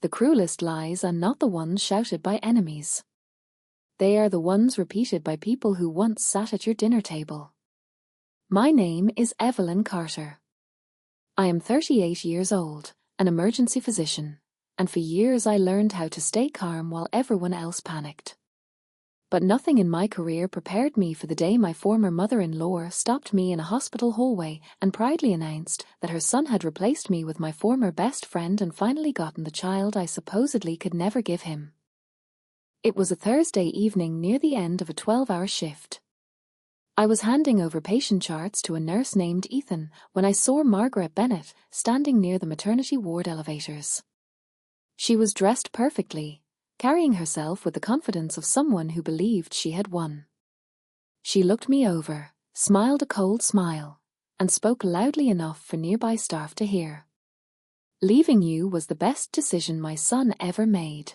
The cruelest lies are not the ones shouted by enemies. They are the ones repeated by people who once sat at your dinner table. My name is Evelyn Carter. I am 38 years old, an emergency physician, and for years I learned how to stay calm while everyone else panicked. But nothing in my career prepared me for the day my former mother-in-law stopped me in a hospital hallway and proudly announced that her son had replaced me with my former best friend and finally gotten the child I supposedly could never give him. It was a Thursday evening near the end of a 12-hour shift. I was handing over patient charts to a nurse named Ethan when I saw Margaret Bennett standing near the maternity ward elevators. She was dressed perfectly, carrying herself with the confidence of someone who believed she had won. She looked me over, smiled a cold smile, and spoke loudly enough for nearby staff to hear. "Leaving you was the best decision my son ever made.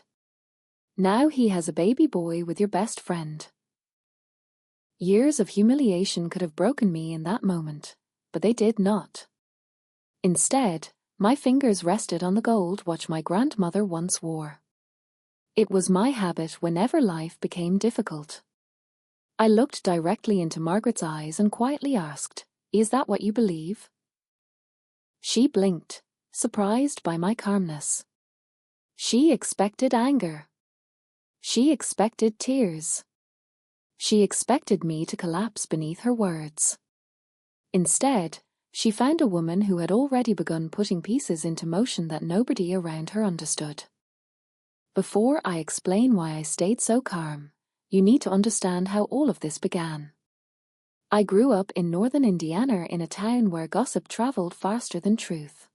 Now he has a baby boy with your best friend." Years of humiliation could have broken me in that moment, but they did not. Instead, my fingers rested on the gold watch my grandmother once wore. It was my habit whenever life became difficult. I looked directly into Margaret's eyes and quietly asked, "Is that what you believe?" She blinked, surprised by my calmness. She expected anger. She expected tears. She expected me to collapse beneath her words. Instead, she found a woman who had already begun putting pieces into motion that nobody around her understood. Before I explain why I stayed so calm, you need to understand how all of this began. I grew up in northern Indiana in a town where gossip traveled faster than truth.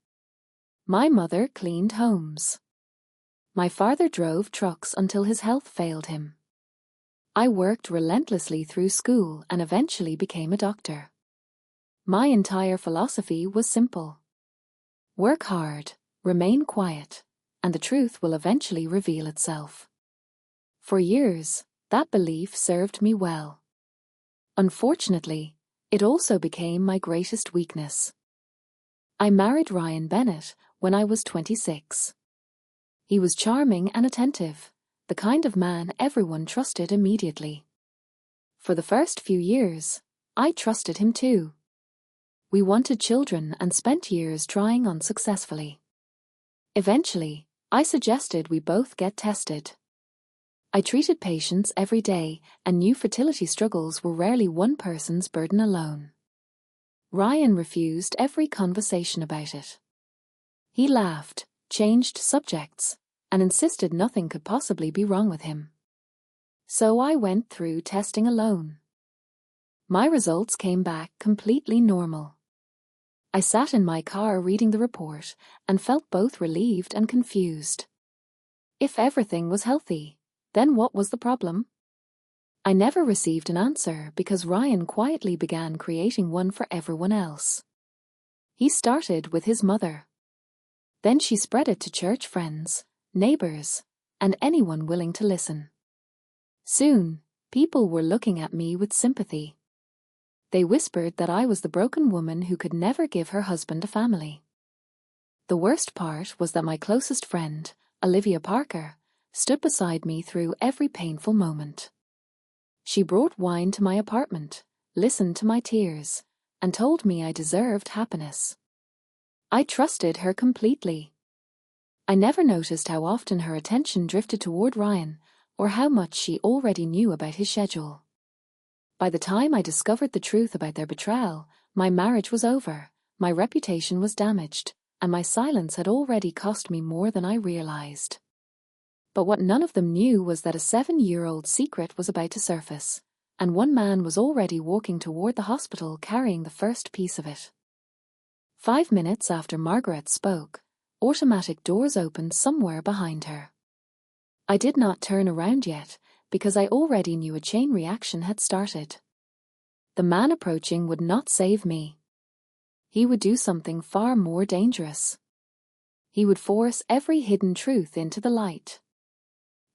My mother cleaned homes. My father drove trucks until his health failed him. I worked relentlessly through school and eventually became a doctor. My entire philosophy was simple. Work hard, remain quiet, and the truth will eventually reveal itself. For years, that belief served me well. Unfortunately, it also became my greatest weakness. I married Ryan Bennett when I was 26. He was charming and attentive, the kind of man everyone trusted immediately. For the first few years, I trusted him too. We wanted children and spent years trying unsuccessfully. Eventually, I suggested we both get tested. I treated patients every day and knew fertility struggles were rarely one person's burden alone. Ryan refused every conversation about it. He laughed, changed subjects, and insisted nothing could possibly be wrong with him. So I went through testing alone. My results came back completely normal. I sat in my car reading the report and felt both relieved and confused. If everything was healthy, then what was the problem? I never received an answer because Ryan quietly began creating one for everyone else. He started with his mother. Then she spread it to church friends, neighbors, and anyone willing to listen. Soon, people were looking at me with sympathy. They whispered that I was the broken woman who could never give her husband a family. The worst part was that my closest friend, Olivia Parker, stood beside me through every painful moment. She brought wine to my apartment, listened to my tears, and told me I deserved happiness. I trusted her completely. I never noticed how often her attention drifted toward Ryan, or how much she already knew about his schedule. By the time I discovered the truth about their betrayal, my marriage was over, my reputation was damaged, and my silence had already cost me more than I realized. But what none of them knew was that a 7-year-old secret was about to surface, and one man was already walking toward the hospital carrying the first piece of it. 5 minutes after Margaret spoke, automatic doors opened somewhere behind her. I did not turn around yet, because I already knew a chain reaction had started. The man approaching would not save me. He would do something far more dangerous. He would force every hidden truth into the light.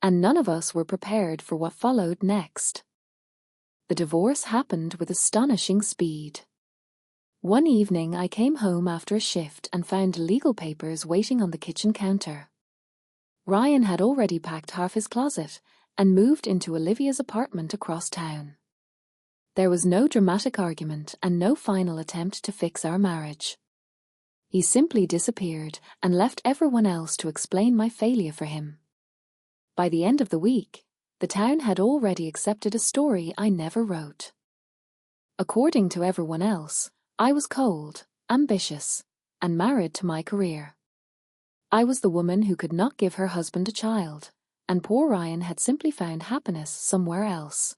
And none of us were prepared for what followed next. The divorce happened with astonishing speed. One evening I came home after a shift and found legal papers waiting on the kitchen counter. Ryan had already packed half his closet and moved into Olivia's apartment across town. There was no dramatic argument and no final attempt to fix our marriage. He simply disappeared and left everyone else to explain my failure for him. By the end of the week, the town had already accepted a story I never wrote. According to everyone else, I was cold, ambitious, and married to my career. I was the woman who could not give her husband a child, and poor Ryan had simply found happiness somewhere else.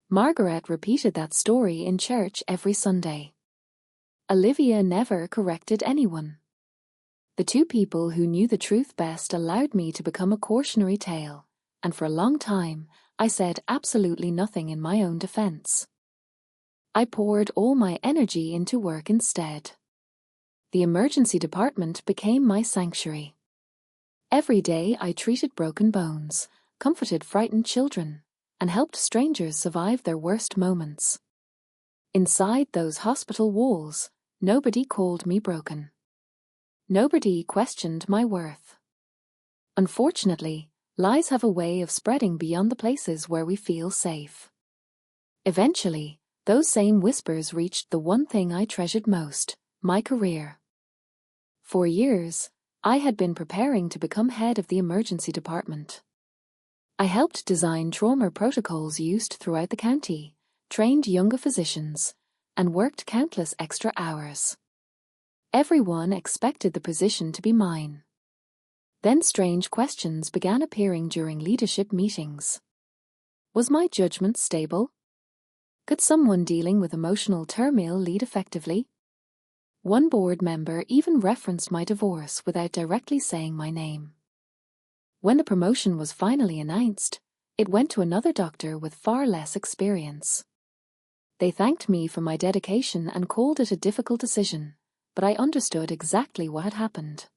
Margaret repeated that story in church every Sunday. Olivia never corrected anyone. The two people who knew the truth best allowed me to become a cautionary tale, and for a long time, I said absolutely nothing in my own defense. I poured all my energy into work instead. The emergency department became my sanctuary. Every day I treated broken bones, comforted frightened children, and helped strangers survive their worst moments. Inside those hospital walls, nobody called me broken. Nobody questioned my worth. Unfortunately, lies have a way of spreading beyond the places where we feel safe. Eventually, those same whispers reached the one thing I treasured most, my career. For years, I had been preparing to become head of the emergency department. I helped design trauma protocols used throughout the county, trained younger physicians, and worked countless extra hours. Everyone expected the position to be mine. Then strange questions began appearing during leadership meetings. Was my judgment stable? Could someone dealing with emotional turmoil lead effectively? One board member even referenced my divorce without directly saying my name. When the promotion was finally announced, it went to another doctor with far less experience. They thanked me for my dedication and called it a difficult decision, but I understood exactly what had happened.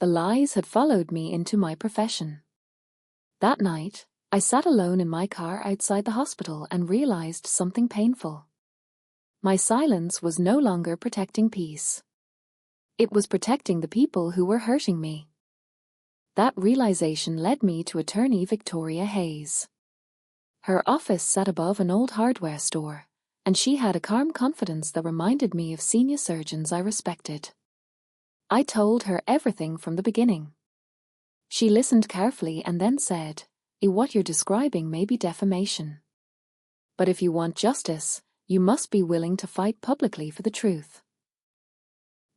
The lies had followed me into my profession. That night, I sat alone in my car outside the hospital and realized something painful. My silence was no longer protecting peace. It was protecting the people who were hurting me. That realization led me to attorney Victoria Hayes. Her office sat above an old hardware store, and she had a calm confidence that reminded me of senior surgeons I respected. I told her everything from the beginning. She listened carefully and then said, "What you're describing may be defamation. But if you want justice, you must be willing to fight publicly for the truth."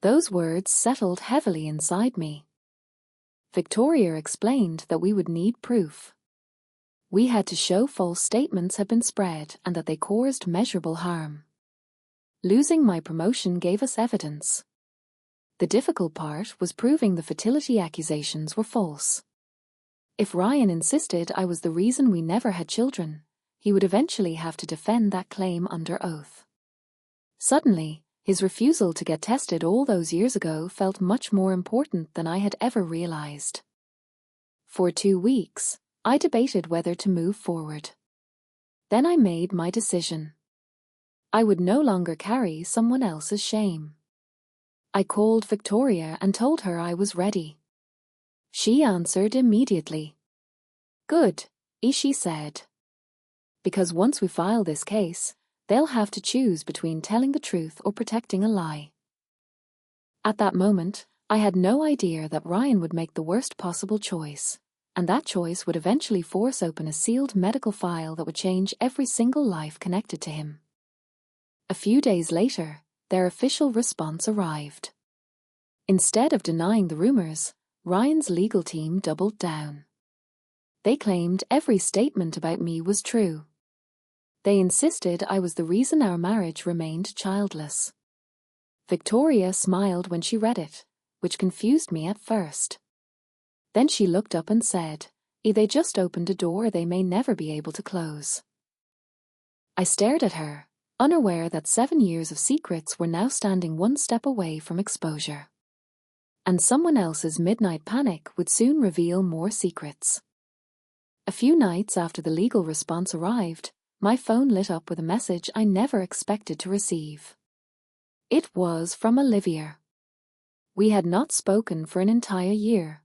Those words settled heavily inside me. Victoria explained that we would need proof. We had to show false statements had been spread and that they caused measurable harm. Losing my promotion gave us evidence. The difficult part was proving the fertility accusations were false. If Ryan insisted I was the reason we never had children, he would eventually have to defend that claim under oath. Suddenly, his refusal to get tested all those years ago felt much more important than I had ever realized. For 2 weeks, I debated whether to move forward. Then I made my decision. I would no longer carry someone else's shame. I called Victoria and told her I was ready. She answered immediately. "Good," she said. "Because once we file this case, they'll have to choose between telling the truth or protecting a lie." At that moment, I had no idea that Ryan would make the worst possible choice, and that choice would eventually force open a sealed medical file that would change every single life connected to him. A few days later, their official response arrived. Instead of denying the rumors, Ryan's legal team doubled down. They claimed every statement about me was true. They insisted I was the reason our marriage remained childless. Victoria smiled when she read it, which confused me at first. Then she looked up and said, "They just opened a door they may never be able to close." I stared at her, unaware that 7 years of secrets were now standing one step away from exposure. And someone else's midnight panic would soon reveal more secrets. A few nights after the legal response arrived, my phone lit up with a message I never expected to receive. It was from Olivia. We had not spoken for an entire year.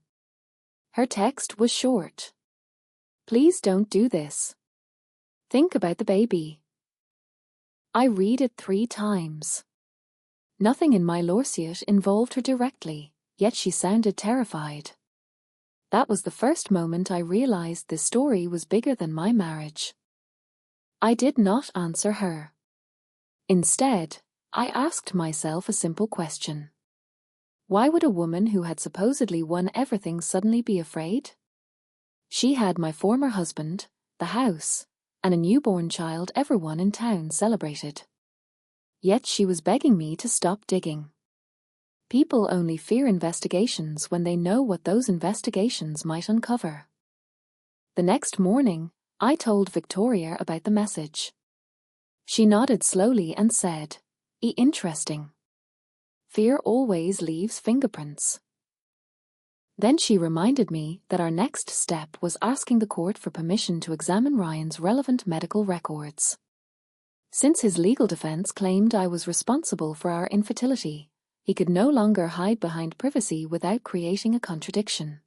Her text was short. Please don't do this. Think about the baby. I read it 3 times. Nothing in my lawsuit involved her directly, yet she sounded terrified. That was the first moment I realized this story was bigger than my marriage. I did not answer her. Instead, I asked myself a simple question. Why would a woman who had supposedly won everything suddenly be afraid? She had my former husband, the house, and a newborn child everyone in town celebrated. Yet she was begging me to stop digging. People only fear investigations when they know what those investigations might uncover. The next morning, I told Victoria about the message. She nodded slowly and said, Interesting. Fear always leaves fingerprints. Then she reminded me that our next step was asking the court for permission to examine Ryan's relevant medical records. Since his legal defense claimed I was responsible for our infertility, he could no longer hide behind privacy without creating a contradiction.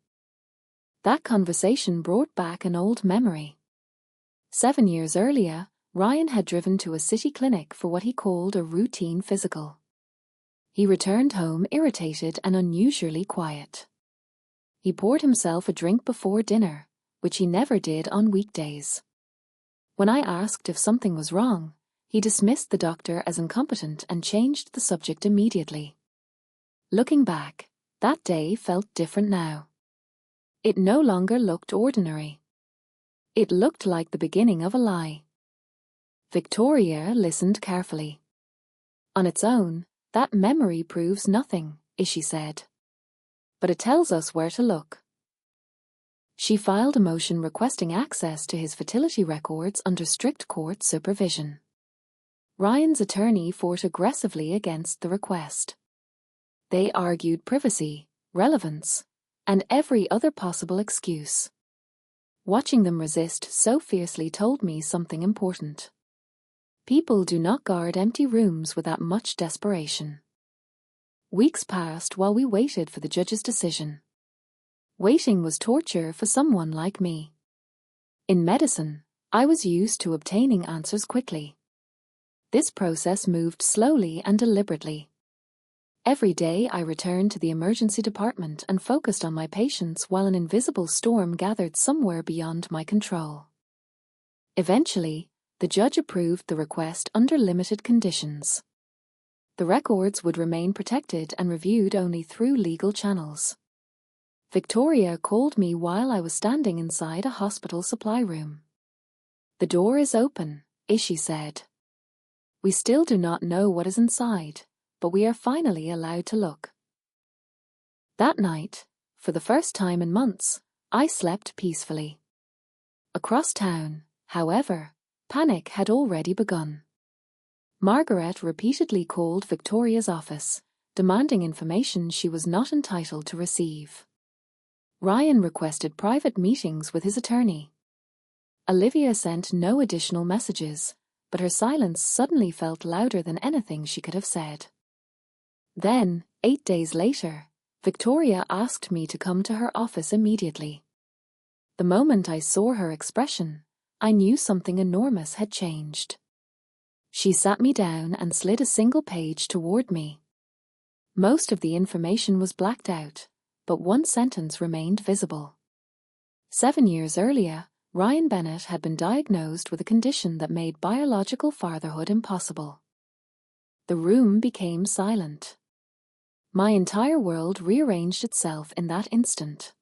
That conversation brought back an old memory. 7 years earlier, Ryan had driven to a city clinic for what he called a routine physical. He returned home irritated and unusually quiet. He poured himself a drink before dinner, which he never did on weekdays. When I asked if something was wrong, he dismissed the doctor as incompetent and changed the subject immediately. Looking back, that day felt different now. It no longer looked ordinary. It looked like the beginning of a lie. Victoria listened carefully. On its own, that memory proves nothing, she said. But it tells us where to look. She filed a motion requesting access to his fertility records under strict court supervision. Ryan's attorney fought aggressively against the request. They argued privacy, relevance, and every other possible excuse. Watching them resist so fiercely told me something important. People do not guard empty rooms without much desperation. Weeks passed while we waited for the judge's decision. Waiting was torture for someone like me. In medicine, I was used to obtaining answers quickly. This process moved slowly and deliberately. Every day I returned to the emergency department and focused on my patients while an invisible storm gathered somewhere beyond my control. Eventually, the judge approved the request under limited conditions. The records would remain protected and reviewed only through legal channels. Victoria called me while I was standing inside a hospital supply room. The door is open, she said. We still do not know what is inside, but we are finally allowed to look. That night, for the first time in months, I slept peacefully. Across town, however, panic had already begun. Margaret repeatedly called Victoria's office, demanding information she was not entitled to receive. Ryan requested private meetings with his attorney. Olivia sent no additional messages, but her silence suddenly felt louder than anything she could have said. Then, 8 days later, Victoria asked me to come to her office immediately. The moment I saw her expression, I knew something enormous had changed. She sat me down and slid a single page toward me. Most of the information was blacked out, but one sentence remained visible. 7 years earlier, Ryan Bennett had been diagnosed with a condition that made biological fatherhood impossible. The room became silent. My entire world rearranged itself in that instant.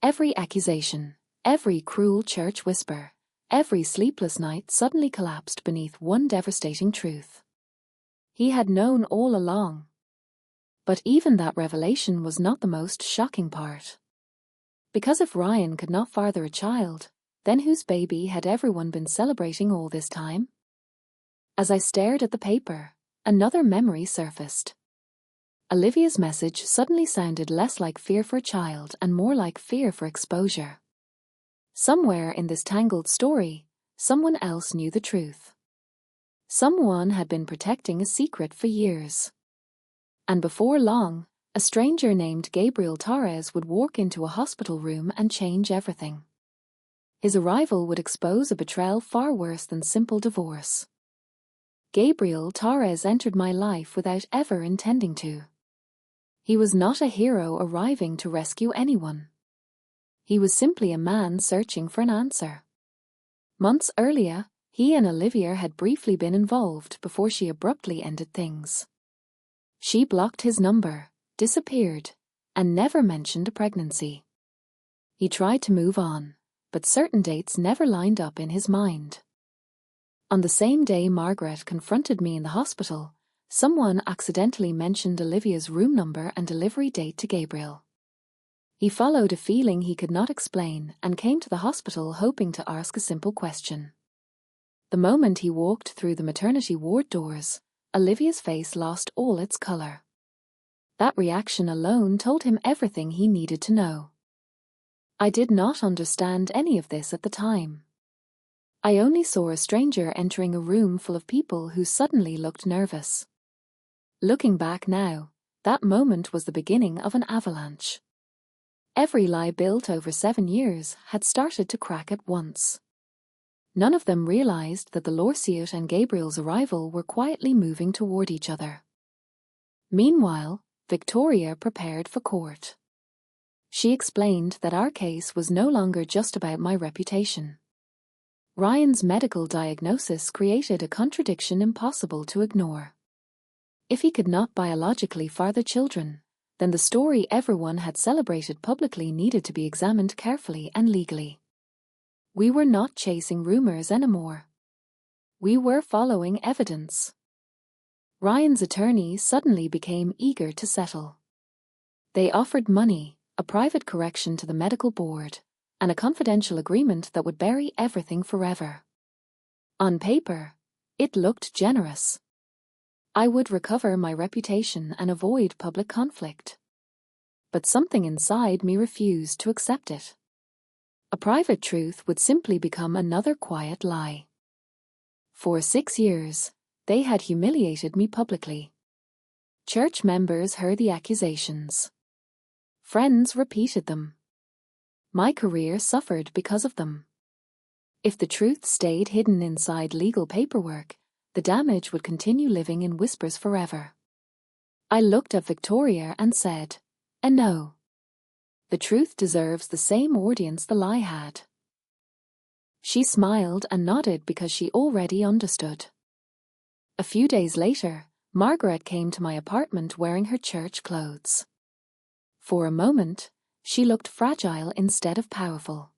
Every accusation, every cruel church whisper, every sleepless night suddenly collapsed beneath one devastating truth. He had known all along. But even that revelation was not the most shocking part. Because if Ryan could not father a child, then whose baby had everyone been celebrating all this time? As I stared at the paper, another memory surfaced. Olivia's message suddenly sounded less like fear for a child and more like fear for exposure. Somewhere in this tangled story, someone else knew the truth. Someone had been protecting a secret for years. And before long, A stranger named Gabriel Torres would walk into a hospital room and change everything. His arrival would expose a betrayal far worse than simple divorce. Gabriel Torres entered my life without ever intending to. He was not a hero arriving to rescue anyone. He was simply a man searching for an answer. Months earlier, he and Olivia had briefly been involved before she abruptly ended things. She blocked his number, disappeared, and never mentioned a pregnancy. He tried to move on, but certain dates never lined up in his mind. On the same day Margaret confronted me in the hospital, someone accidentally mentioned Olivia's room number and delivery date to Gabriel. He followed a feeling he could not explain and came to the hospital hoping to ask a simple question. The moment he walked through the maternity ward doors, Olivia's face lost all its color. That reaction alone told him everything he needed to know. I did not understand any of this at the time. I only saw a stranger entering a room full of people who suddenly looked nervous. Looking back now, that moment was the beginning of an avalanche. Every lie built over 7 years had started to crack at once. None of them realized that the lawsuit and Gabriel's arrival were quietly moving toward each other. Meanwhile, Victoria prepared for court. She explained that our case was no longer just about my reputation. Ryan's medical diagnosis created a contradiction impossible to ignore. If he could not biologically father children, then the story everyone had celebrated publicly needed to be examined carefully and legally. We were not chasing rumors anymore. We were following evidence. Ryan's attorney suddenly became eager to settle. They offered money, a private correction to the medical board, and a confidential agreement that would bury everything forever. On paper, it looked generous. I would recover my reputation and avoid public conflict. But something inside me refused to accept it. A private truth would simply become another quiet lie. For 6 years, they had humiliated me publicly. Church members heard the accusations. Friends repeated them. My career suffered because of them. If the truth stayed hidden inside legal paperwork, the damage would continue living in whispers forever. I looked at Victoria and said, "No. The truth deserves the same audience the lie had." She smiled and nodded because she already understood. A few days later, Margaret came to my apartment wearing her church clothes. For a moment, she looked fragile instead of powerful.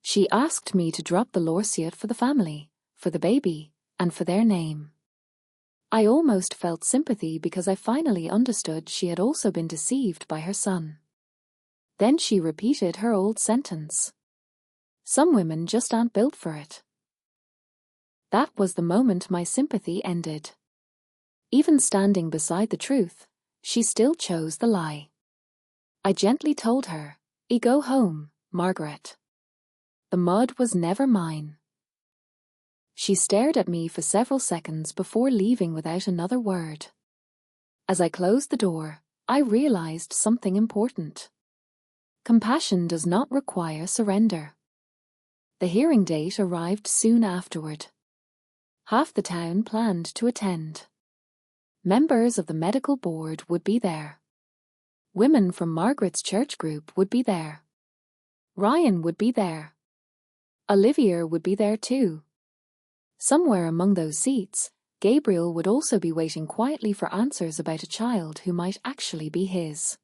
She asked me to drop the lawsuit for the family, for the baby, and for their name. I almost felt sympathy because I finally understood she had also been deceived by her son. Then she repeated her old sentence. Some women just aren't built for it. That was the moment my sympathy ended. Even standing beside the truth, she still chose the lie. I gently told her, "Go home, Margaret. The mud was never mine." She stared at me for several seconds before leaving without another word. As I closed the door, I realized something important. Compassion does not require surrender. The hearing date arrived soon afterward. Half the town planned to attend. Members of the medical board would be there. Women from Margaret's church group would be there. Ryan would be there. Olivia would be there too. Somewhere among those seats, Gabriel would also be waiting quietly for answers about a child who might actually be his.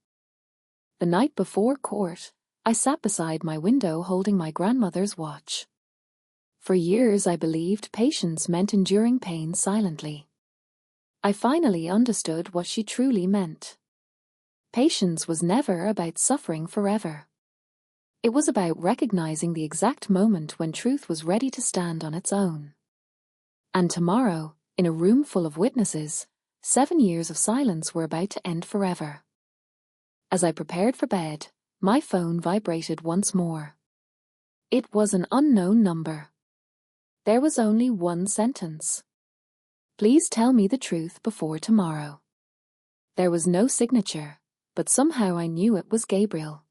The night before court, I sat beside my window holding my grandmother's watch. For years I believed patience meant enduring pain silently. I finally understood what she truly meant. Patience was never about suffering forever. It was about recognizing the exact moment when truth was ready to stand on its own. And tomorrow, in a room full of witnesses, 7 years of silence were about to end forever. As I prepared for bed, my phone vibrated once more. It was an unknown number. There was only one sentence. "Please tell me the truth before tomorrow." There was no signature, but somehow I knew it was Gabriel.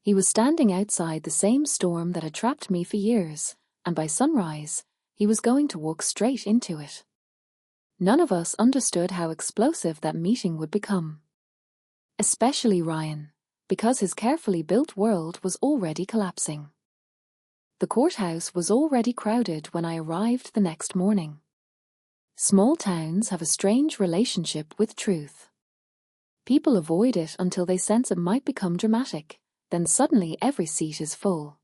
He was standing outside the same storm that had trapped me for years, and by sunrise, he was going to walk straight into it. None of us understood how explosive that meeting would become. Especially Ryan, because his carefully built world was already collapsing. The courthouse was already crowded when I arrived the next morning. Small towns have a strange relationship with truth. People avoid it until they sense it might become dramatic, then suddenly every seat is full.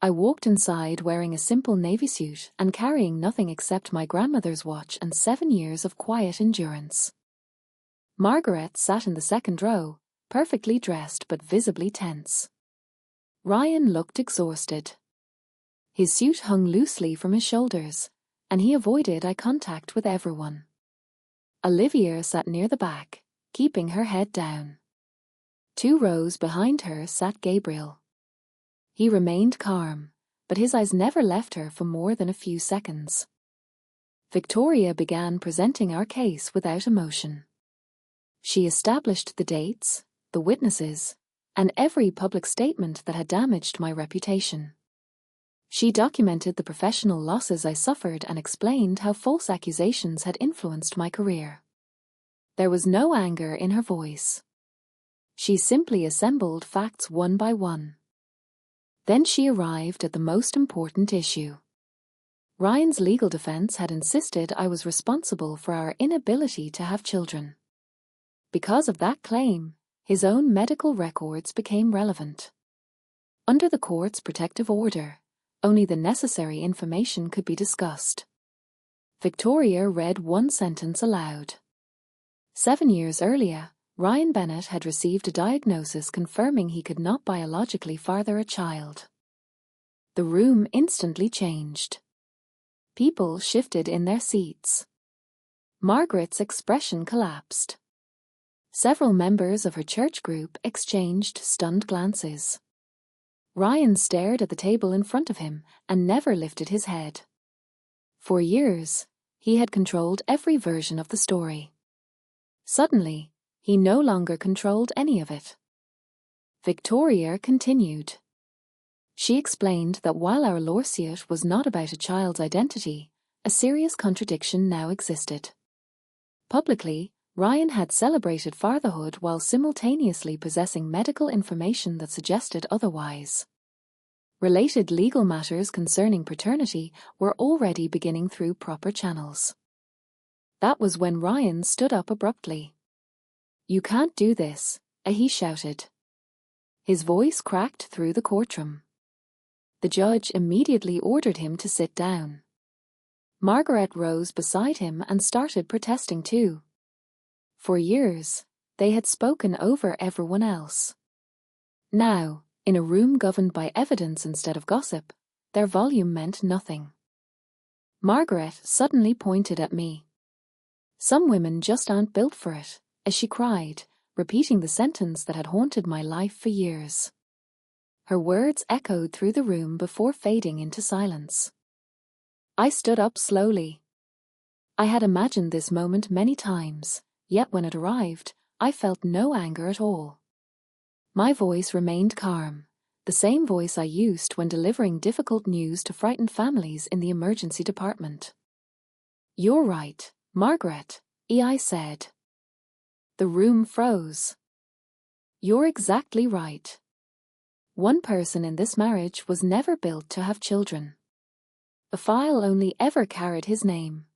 I walked inside wearing a simple navy suit and carrying nothing except my grandmother's watch and 7 years of quiet endurance. Margaret sat in the second row, perfectly dressed but visibly tense. Ryan looked exhausted. His suit hung loosely from his shoulders, and he avoided eye contact with everyone. Olivia sat near the back, keeping her head down. 2 rows behind her sat Gabriel. He remained calm, but his eyes never left her for more than a few seconds. Victoria began presenting our case without emotion. She established the dates, the witnesses, and every public statement that had damaged my reputation. She documented the professional losses I suffered and explained how false accusations had influenced my career. There was no anger in her voice. She simply assembled facts one by one. Then she arrived at the most important issue. Ryan's legal defense had insisted I was responsible for our inability to have children. Because of that claim, his own medical records became relevant. Under the court's protective order, only the necessary information could be discussed. Victoria read one sentence aloud. 7 years earlier, Ryan Bennett had received a diagnosis confirming he could not biologically father a child. The room instantly changed. People shifted in their seats. Margaret's expression collapsed. Several members of her church group exchanged stunned glances. Ryan stared at the table in front of him and never lifted his head. For years, he had controlled every version of the story. Suddenly, he no longer controlled any of it. Victoria continued. She explained that while our lawsuit was not about a child's identity, a serious contradiction now existed. Publicly, Ryan had celebrated fatherhood while simultaneously possessing medical information that suggested otherwise. Related legal matters concerning paternity were already beginning through proper channels. That was when Ryan stood up abruptly. "You can't do this," he shouted. His voice cracked through the courtroom. The judge immediately ordered him to sit down. Margaret rose beside him and started protesting too. For years, they had spoken over everyone else. Now, in a room governed by evidence instead of gossip, their volume meant nothing. Margaret suddenly pointed at me. "Some women just aren't built for it," as she cried, repeating the sentence that had haunted my life for years. Her words echoed through the room before fading into silence. I stood up slowly. I had imagined this moment many times, yet when it arrived, I felt no anger at all. My voice remained calm, the same voice I used when delivering difficult news to frightened families in the emergency department. "You're right, Margaret," I said. The room froze. "You're exactly right. One person in this marriage was never built to have children. The file only ever carried his name."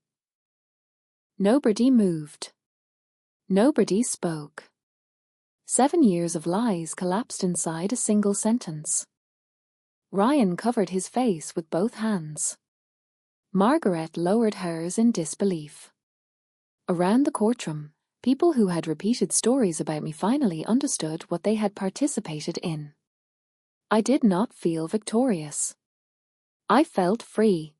Nobody moved. Nobody spoke. 7 years of lies collapsed inside a single sentence. Ryan covered his face with both hands. Margaret lowered hers in disbelief. Around the courtroom, people who had repeated stories about me finally understood what they had participated in. I did not feel victorious. I felt free.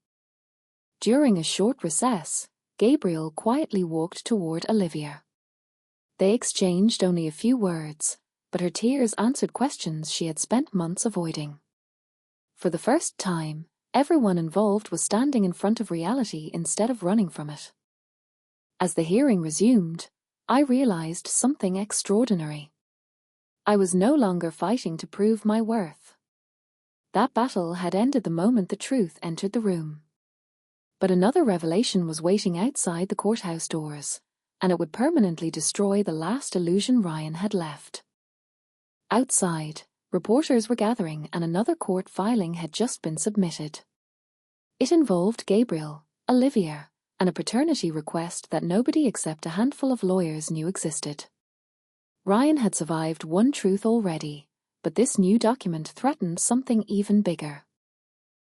During a short recess, Gabriel quietly walked toward Olivia. They exchanged only a few words, but her tears answered questions she had spent months avoiding. For the first time, everyone involved was standing in front of reality instead of running from it. As the hearing resumed, I realized something extraordinary. I was no longer fighting to prove my worth. That battle had ended the moment the truth entered the room. But another revelation was waiting outside the courthouse doors, and it would permanently destroy the last illusion Ryan had left. Outside, reporters were gathering and another court filing had just been submitted. It involved Gabriel, Olivia, and a paternity request that nobody except a handful of lawyers knew existed. Ryan had survived one truth already, but this new document threatened something even bigger.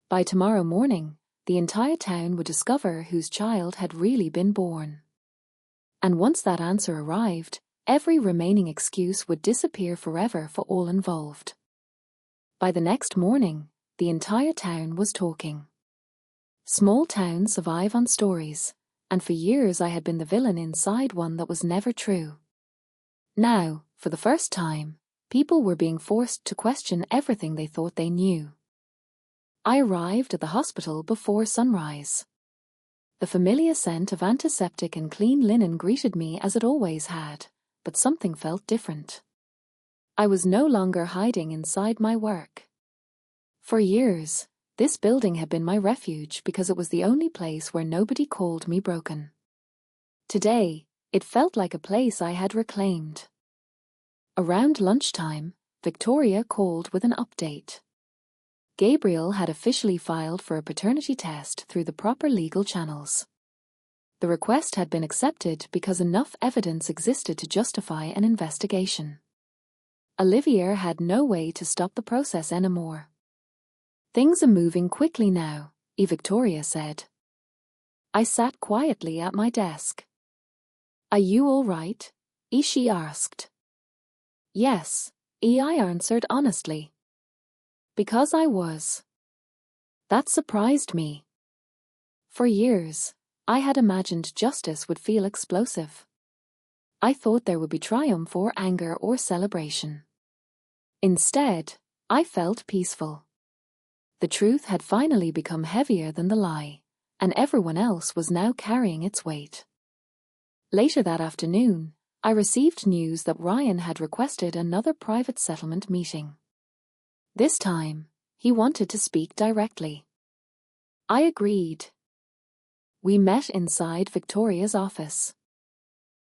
By tomorrow morning, the entire town would discover whose child had really been born. And once that answer arrived, every remaining excuse would disappear forever for all involved. By the next morning, the entire town was talking. Small towns survive on stories, and for years I had been the villain inside one that was never true. Now, for the first time, people were being forced to question everything they thought they knew. I arrived at the hospital before sunrise. The familiar scent of antiseptic and clean linen greeted me as it always had, but something felt different. I was no longer hiding inside my work. For years, this building had been my refuge because it was the only place where nobody called me broken. Today, it felt like a place I had reclaimed. Around lunchtime, Victoria called with an update. Gabriel had officially filed for a paternity test through the proper legal channels. The request had been accepted because enough evidence existed to justify an investigation. Olivia had no way to stop the process anymore. "Things are moving quickly now," Victoria said. I sat quietly at my desk. "Are you all right?" she asked. "Yes," I answered honestly. Because I was. That surprised me. For years, I had imagined justice would feel explosive. I thought there would be triumph or anger or celebration. Instead, I felt peaceful. The truth had finally become heavier than the lie, and everyone else was now carrying its weight. Later that afternoon, I received news that Ryan had requested another private settlement meeting. This time, he wanted to speak directly. I agreed. We met inside Victoria's office.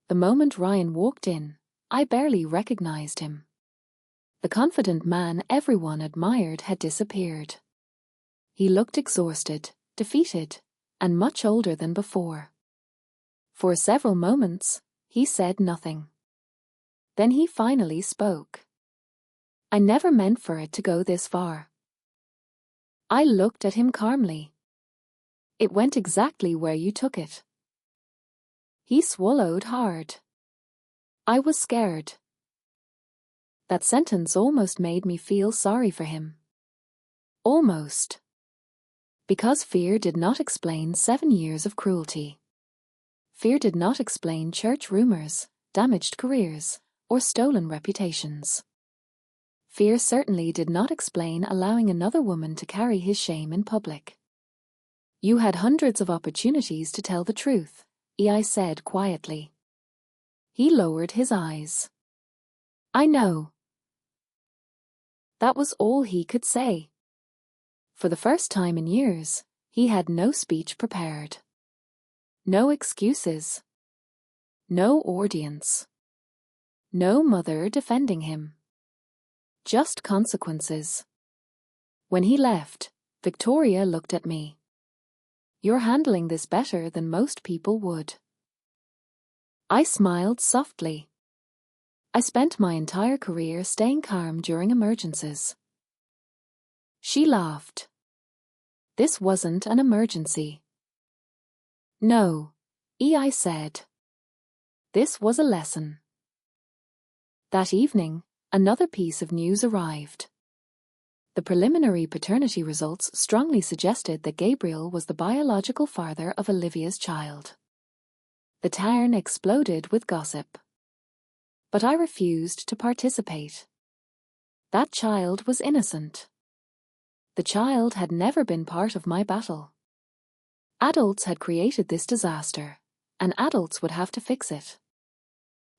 The moment Ryan walked in, I barely recognized him. The confident man everyone admired had disappeared. He looked exhausted, defeated, and much older than before. For several moments, he said nothing. Then he finally spoke. "I never meant for it to go this far." I looked at him calmly. "It went exactly where you took it." He swallowed hard. I was scared. That sentence almost made me feel sorry for him. Almost. Because fear did not explain 7 years of cruelty. Fear did not explain church rumors, damaged careers, or stolen reputations. Fear certainly did not explain allowing another woman to carry his shame in public. "You had hundreds of opportunities to tell the truth," I said quietly. He lowered his eyes. "I know." That was all he could say. For the first time in years, he had no speech prepared. No excuses. No audience. No mother defending him. Just consequences. When he left, Victoria looked at me. "You're handling this better than most people would." I smiled softly. I spent my entire career staying calm during emergencies. She laughed. This wasn't an emergency. "No," I said. "This was a lesson." That evening, another piece of news arrived. The preliminary paternity results strongly suggested that Gabriel was the biological father of Olivia's child. The town exploded with gossip. But I refused to participate. That child was innocent. The child had never been part of my battle. Adults had created this disaster, and adults would have to fix it.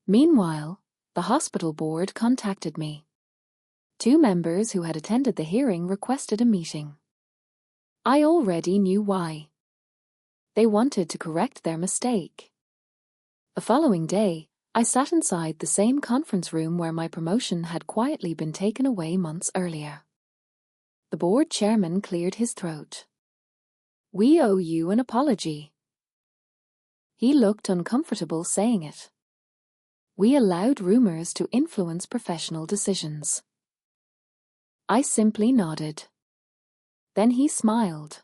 Meanwhile, the hospital board contacted me. 2 members who had attended the hearing requested a meeting. I already knew why. They wanted to correct their mistake. The following day, I sat inside the same conference room where my promotion had quietly been taken away months earlier. The board chairman cleared his throat. "We owe you an apology." He looked uncomfortable saying it. "We allowed rumors to influence professional decisions." I simply nodded. Then he smiled.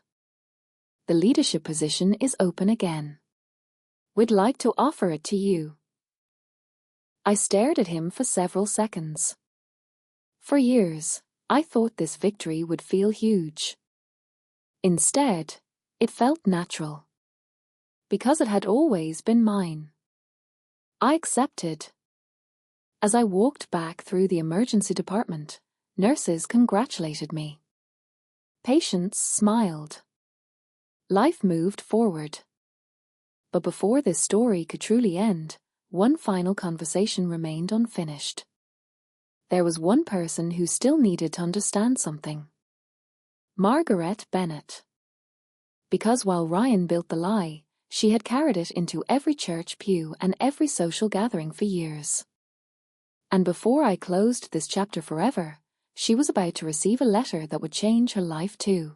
"The leadership position is open again. We'd like to offer it to you." I stared at him for several seconds. For years, I thought this victory would feel huge. Instead, it felt natural. Because it had always been mine. I accepted. As I walked back through the emergency department, nurses congratulated me. Patients smiled. Life moved forward. But before this story could truly end, one final conversation remained unfinished. There was one person who still needed to understand something. Margaret Bennett. Because while Ryan built the lie, she had carried it into every church pew and every social gathering for years. And before I closed this chapter forever, she was about to receive a letter that would change her life too.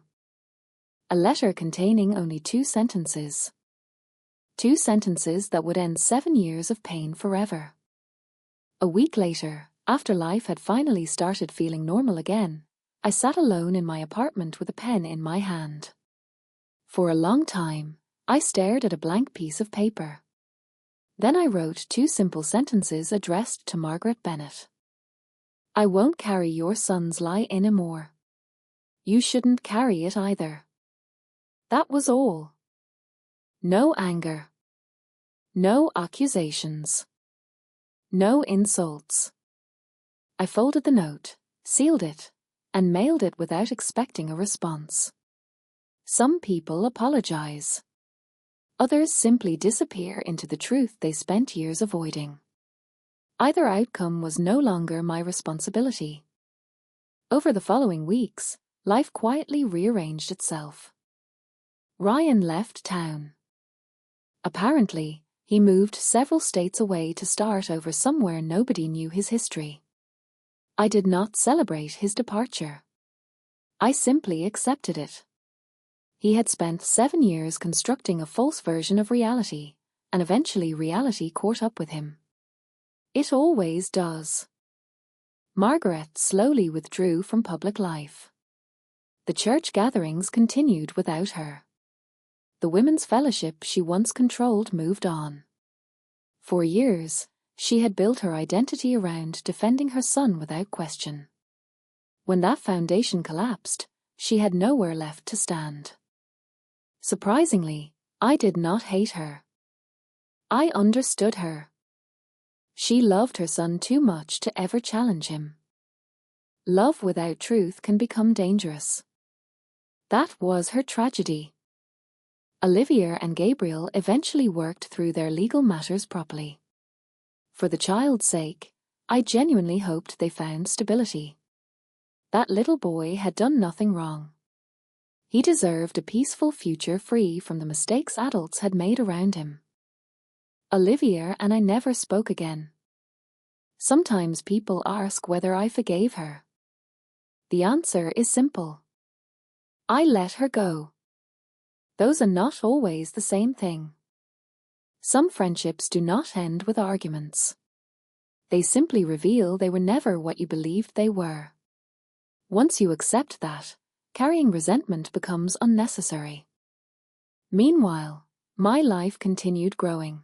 A letter containing only 2 sentences. 2 sentences that would end 7 years of pain forever. A week later, after life had finally started feeling normal again, I sat alone in my apartment with a pen in my hand. For a long time, I stared at a blank piece of paper. Then I wrote 2 simple sentences addressed to Margaret Bennett. "I won't carry your son's lie anymore. You shouldn't carry it either." That was all. No anger. No accusations. No insults. I folded the note, sealed it, and mailed it without expecting a response. Some people apologize. Others simply disappear into the truth they spent years avoiding. Either outcome was no longer my responsibility. Over the following weeks, life quietly rearranged itself. Ryan left town. Apparently, he moved several states away to start over somewhere nobody knew his history. I did not celebrate his departure. I simply accepted it. He had spent 7 years constructing a false version of reality, and eventually reality caught up with him. It always does. Margaret slowly withdrew from public life. The church gatherings continued without her. The women's fellowship she once controlled moved on. For years, she had built her identity around defending her son without question. When that foundation collapsed, she had nowhere left to stand. Surprisingly, I did not hate her. I understood her. She loved her son too much to ever challenge him. Love without truth can become dangerous. That was her tragedy. Olivia and Gabriel eventually worked through their legal matters properly. For the child's sake, I genuinely hoped they found stability. That little boy had done nothing wrong. He deserved a peaceful future free from the mistakes adults had made around him. Olivia and I never spoke again. Sometimes people ask whether I forgave her. The answer is simple. I let her go. Those are not always the same thing. Some friendships do not end with arguments. They simply reveal they were never what you believed they were. Once you accept that, carrying resentment becomes unnecessary. Meanwhile, my life continued growing.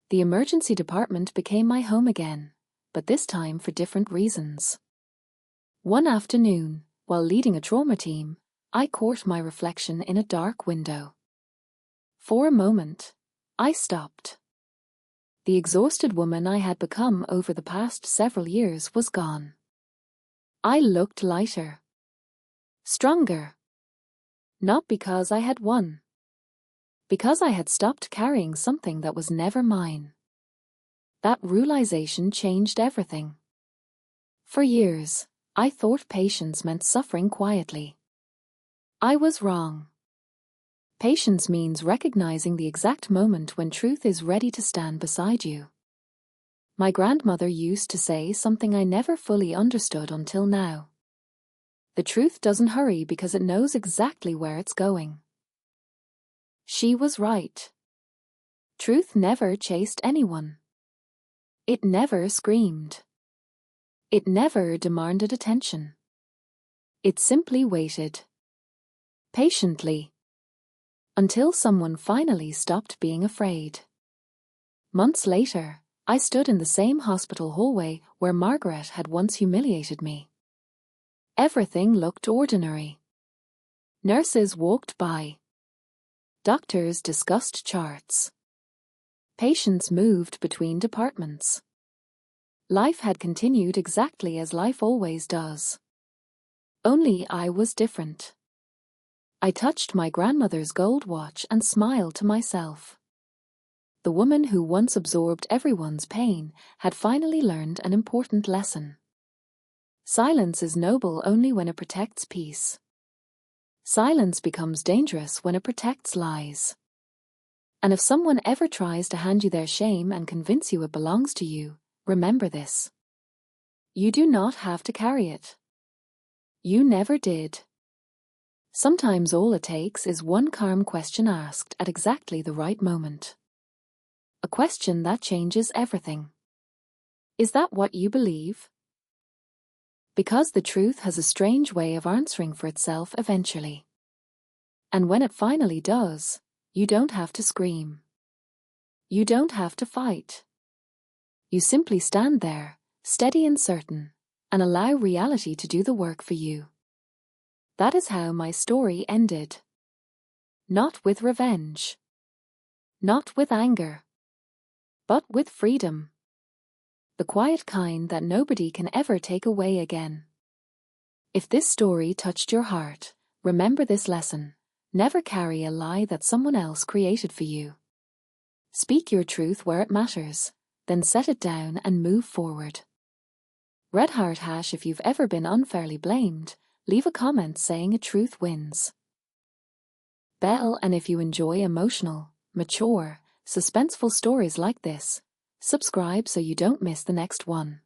The emergency department became my home again, but this time for different reasons. One afternoon, while leading a trauma team, I caught my reflection in a dark window. For a moment, I stopped. The exhausted woman I had become over the past several years was gone. I looked lighter. Stronger. Not because I had won. Because I had stopped carrying something that was never mine. That realization changed everything. For years, I thought patience meant suffering quietly. I was wrong. Patience means recognizing the exact moment when truth is ready to stand beside you. My grandmother used to say something I never fully understood until now. The truth doesn't hurry because it knows exactly where it's going. She was right. Truth never chased anyone. It never screamed. It never demanded attention. It simply waited. Patiently. Until someone finally stopped being afraid. Months later, I stood in the same hospital hallway where Margaret had once humiliated me. Everything looked ordinary. Nurses walked by. Doctors discussed charts. Patients moved between departments. Life had continued exactly as life always does. Only I was different. I touched my grandmother's gold watch and smiled to myself. The woman who once absorbed everyone's pain had finally learned an important lesson. Silence is noble only when it protects peace. Silence becomes dangerous when it protects lies. And if someone ever tries to hand you their shame and convince you it belongs to you, remember this. You do not have to carry it. You never did. Sometimes all it takes is one calm question asked at exactly the right moment. A question that changes everything. Is that what you believe? Because the truth has a strange way of answering for itself eventually. And when it finally does, you don't have to scream. You don't have to fight. You simply stand there, steady and certain, and allow reality to do the work for you. That is how my story ended. Not with revenge. Not with anger. But with freedom. The quiet kind that nobody can ever take away again. If this story touched your heart, remember this lesson. Never carry a lie that someone else created for you. Speak your truth where it matters, then set it down and move forward. Red Heart Hash, if you've ever been unfairly blamed, leave a comment saying a truth wins. Bell, and if you enjoy emotional, mature, suspenseful stories like this, subscribe so you don't miss the next one.